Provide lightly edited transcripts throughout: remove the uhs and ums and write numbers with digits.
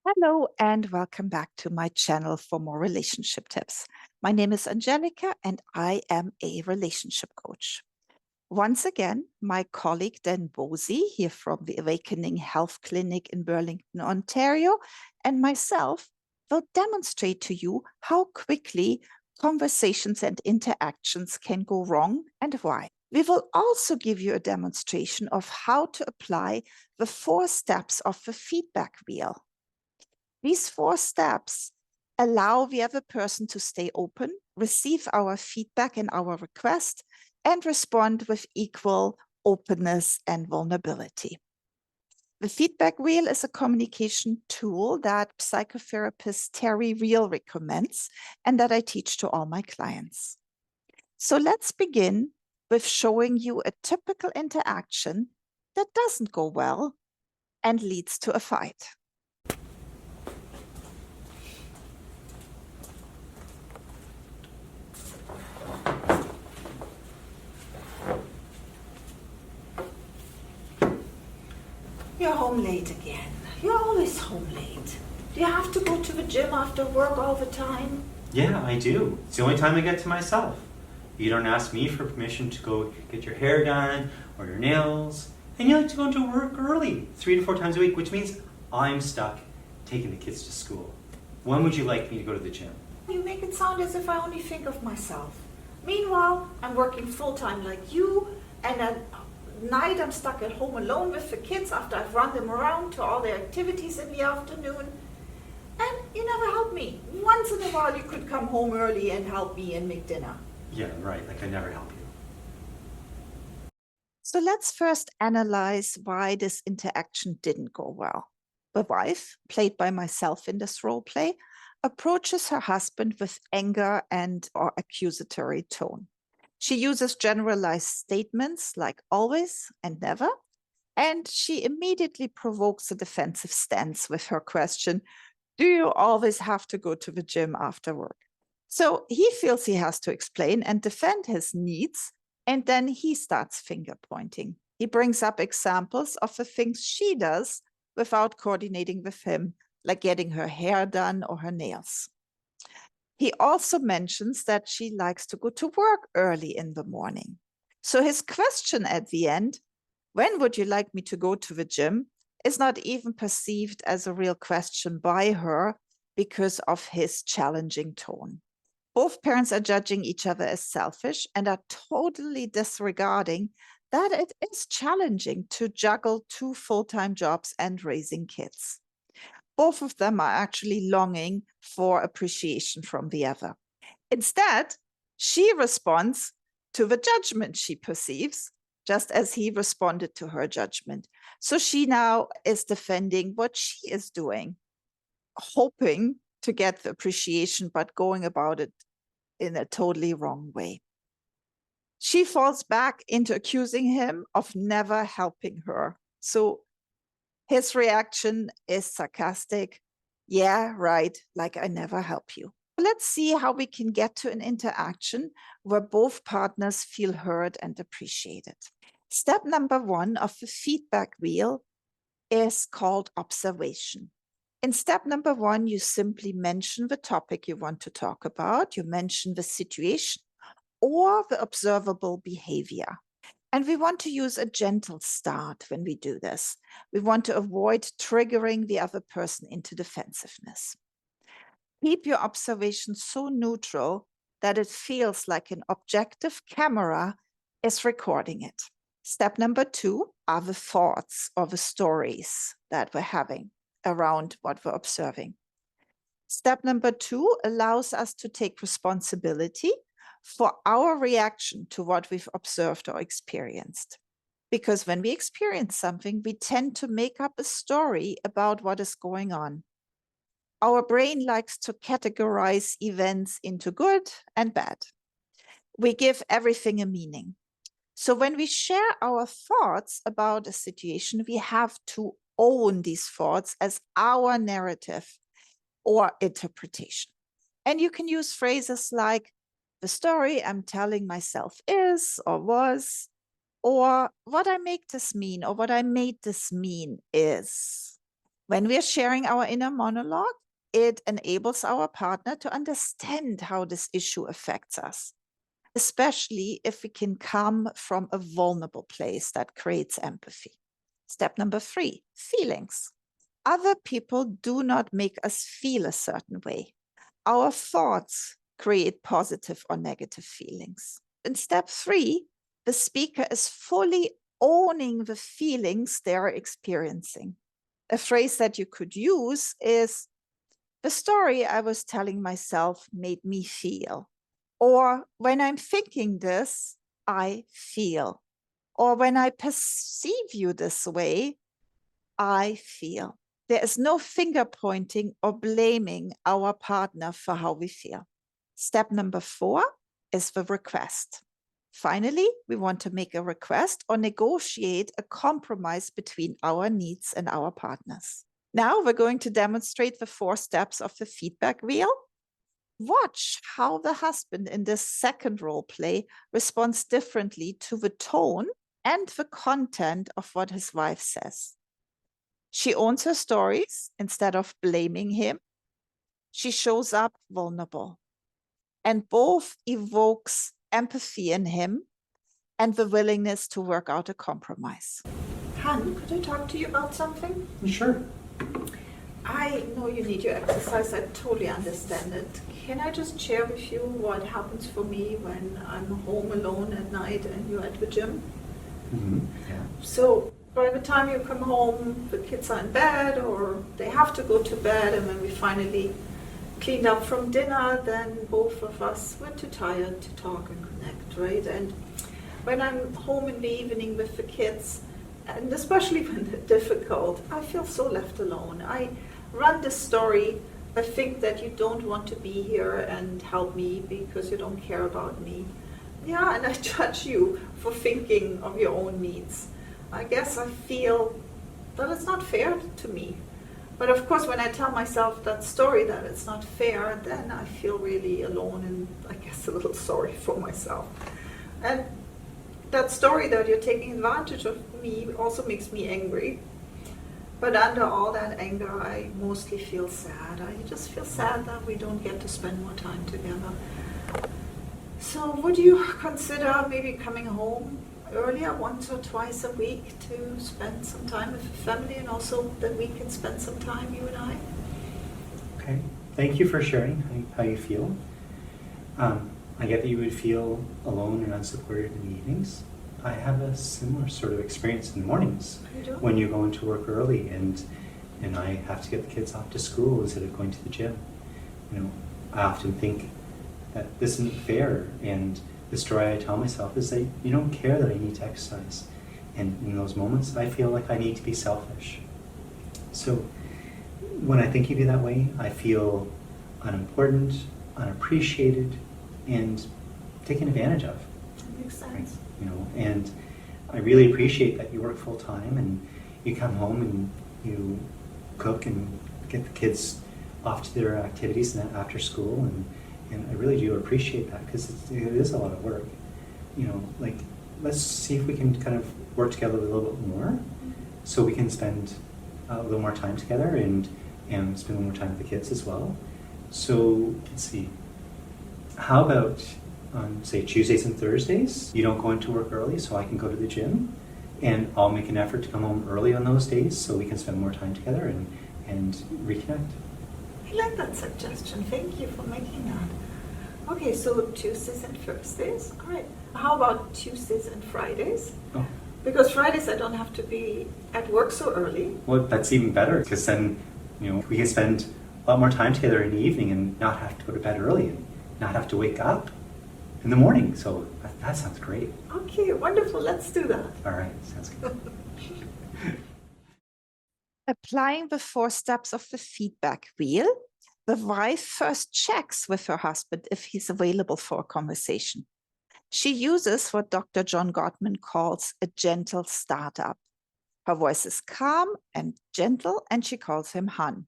Hello and welcome back to my channel for more relationship tips. My name is Angelica and I am a relationship coach. Once again, my colleague Dan Bosy here from the Awakening Health Clinic in Burlington, Ontario, and myself will demonstrate to you how quickly conversations and interactions can go wrong and why. We will also give you a demonstration of how to apply the 4 steps of the feedback wheel. These 4 steps allow the other person to stay open, receive our feedback and our request, and respond with equal openness and vulnerability. The feedback wheel is a communication tool that psychotherapist Terry Real recommends and that I teach to all my clients. So let's begin with showing you a typical interaction that doesn't go well and leads to a fight. You're home late again. You're always home late. Do you have to go to the gym after work all the time? Yeah, I do. It's the only time I get to myself. You don't ask me for permission to go get your hair done or your nails. And you like to go into work early, 3 to 4 times a week, which means I'm stuck taking the kids to school. When would you like me to go to the gym? You make it sound as if I only think of myself. Meanwhile, I'm working full-time like you, and at night I'm stuck at home alone with the kids after I've run them around to all their activities in the afternoon. And you never help me. Once in a while you could come home early and help me and make dinner. Yeah, right, like I never help you. So let's first analyze why this interaction didn't go well. The wife, played by myself in this role play, approaches her husband with anger and or accusatory tone. She uses generalized statements like always and never, and she immediately provokes a defensive stance with her question, do you always have to go to the gym after work? So he feels he has to explain and defend his needs, and then he starts finger pointing. He brings up examples of the things she does without coordinating with him, like getting her hair done or her nails. He also mentions that she likes to go to work early in the morning. So his question at the end, when would you like me to go to the gym, is not even perceived as a real question by her because of his challenging tone. Both parents are judging each other as selfish and are totally disregarding that it is challenging to juggle 2 full-time jobs and raising kids. Both of them are actually longing for appreciation from the other. Instead, she responds to the judgment she perceives, just as he responded to her judgment. So she now is defending what she is doing, hoping to get the appreciation, but going about it in a totally wrong way. She falls back into accusing him of never helping her. So his reaction is sarcastic. Yeah, right, like I never help you. Let's see how we can get to an interaction where both partners feel heard and appreciated. Step number 1 of the feedback wheel is called observation. In step number 1, you simply mention the topic you want to talk about. You mention the situation or the observable behavior. And we want to use a gentle start when we do this. We want to avoid triggering the other person into defensiveness. Keep your observation so neutral that it feels like an objective camera is recording it. Step number 2 are the thoughts or the stories that we're having around what we're observing. Step number 2 allows us to take responsibility for our reaction to what we've observed or experienced. Because when we experience something, we tend to make up a story about what is going on. Our brain likes to categorize events into good and bad. We give everything a meaning. So when we share our thoughts about a situation, we have to own these thoughts as our narrative or interpretation. And you can use phrases like, the story I'm telling myself is or was, or what I make this mean or what I made this mean is. When we are sharing our inner monologue, it enables our partner to understand how this issue affects us, especially if we can come from a vulnerable place that creates empathy. Step number 3, feelings. Other people do not make us feel a certain way. Our thoughts create positive or negative feelings. In step 3, the speaker is fully owning the feelings they are experiencing. A phrase that you could use is, the story I was telling myself made me feel. Or when I'm thinking this, I feel. Or when I perceive you this way, I feel. There is no finger pointing or blaming our partner for how we feel. Step number 4 is the request. Finally, we want to make a request or negotiate a compromise between our needs and our partners. Now we're going to demonstrate the 4 steps of the feedback wheel. Watch how the husband in this second role play responds differently to the tone and the content of what his wife says. She owns her stories instead of blaming him. She shows up vulnerable, and both evokes empathy in him and the willingness to work out a compromise. Han, could I talk to you about something? Sure. I know you need your exercise. I totally understand it. Can I just share with you what happens for me when I'm home alone at night and you're at the gym? Mm-hmm. Yeah. So by the time you come home, the kids are in bed or they have to go to bed, and when we finally cleaned up from dinner, then both of us were too tired to talk and connect, right? And when I'm home in the evening with the kids, and especially when they're difficult, I feel so left alone. I run the story. I think that you don't want to be here and help me because you don't care about me. Yeah, and I judge you for thinking of your own needs. I guess I feel that it's not fair to me. But of course, when I tell myself that story that it's not fair, then I feel really alone and I guess a little sorry for myself. And that story that you're taking advantage of me also makes me angry. But under all that anger, I mostly feel sad. I just feel sad that we don't get to spend more time together. So would you consider maybe coming home earlier, once or twice a week, to spend some time with the family, and also that we can spend some time, you and I? Okay. Thank you for sharing how you feel. I get that you would feel alone and unsupported in the evenings. I have a similar sort of experience in the mornings when you go into work early and I have to get the kids off to school instead of going to the gym. You know, I often think that this isn't fair, and the story I tell myself is that you don't care that I need to exercise. And in those moments, I feel like I need to be selfish. So when I think of you that way, I feel unimportant, unappreciated, and taken advantage of. That makes sense. Right? You know, and I really appreciate that you work full time and you come home and you cook and get the kids off to their activities and after school, and I really do appreciate that, because it is a lot of work. You know, like, let's see if we can kind of work together a little bit more so we can spend a little more time together and spend more time with the kids as well. So let's see, how about on, say, Tuesdays and Thursdays, you don't go into work early so I can go to the gym, and I'll make an effort to come home early on those days so we can spend more time together and reconnect. I like that suggestion. Thank you for making that. Okay, so Tuesdays and Thursdays. All right. How about Tuesdays and Fridays? Oh. Because Fridays I don't have to be at work so early. Well, that's even better, because then, you know, we can spend a lot more time together in the evening and not have to go to bed early and not have to wake up in the morning. So that sounds great. Okay, wonderful. Let's do that. All right, sounds good. Applying the 4 steps of the feedback wheel, the wife first checks with her husband if he's available for a conversation. She uses what Dr. John Gottman calls a gentle startup. Her voice is calm and gentle, and she calls him Han.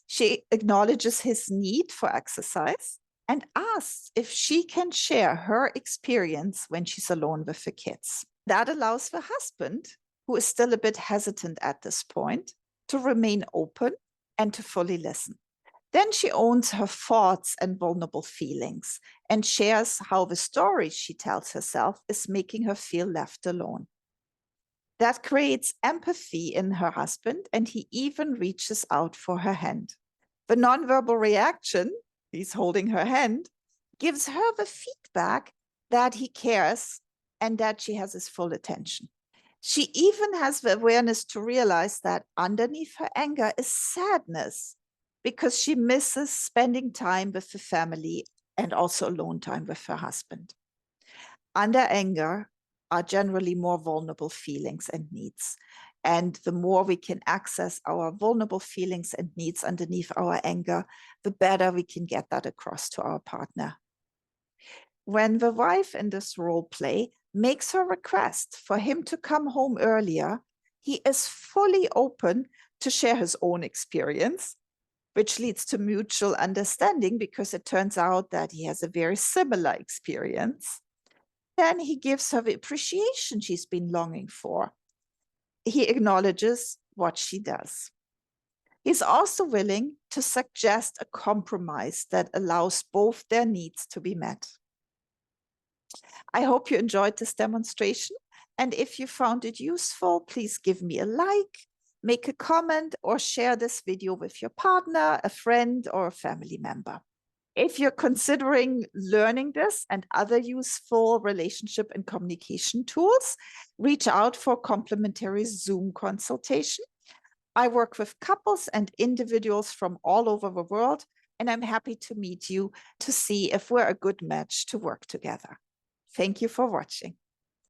She acknowledges his need for exercise and asks if she can share her experience when she's alone with the kids. That allows the husband, who is still a bit hesitant at this point, to remain open, and to fully listen. Then she owns her thoughts and vulnerable feelings and shares how the story she tells herself is making her feel left alone. That creates empathy in her husband, and he even reaches out for her hand. The nonverbal reaction, he's holding her hand, gives her the feedback that he cares and that she has his full attention. She even has the awareness to realize that underneath her anger is sadness, because she misses spending time with the family and also alone time with her husband. Under anger are generally more vulnerable feelings and needs. And the more we can access our vulnerable feelings and needs underneath our anger, the better we can get that across to our partner. When the wife in this role play makes her request for him to come home earlier, he is fully open to share his own experience, which leads to mutual understanding because it turns out that he has a very similar experience. Then he gives her the appreciation she's been longing for. He acknowledges what she does. He's also willing to suggest a compromise that allows both their needs to be met. I hope you enjoyed this demonstration. And if you found it useful, please give me a like, make a comment, or share this video with your partner, a friend, or a family member. If you're considering learning this and other useful relationship and communication tools, reach out for a complimentary Zoom consultation. I work with couples and individuals from all over the world, and I'm happy to meet you to see if we're a good match to work together. Thank you for watching.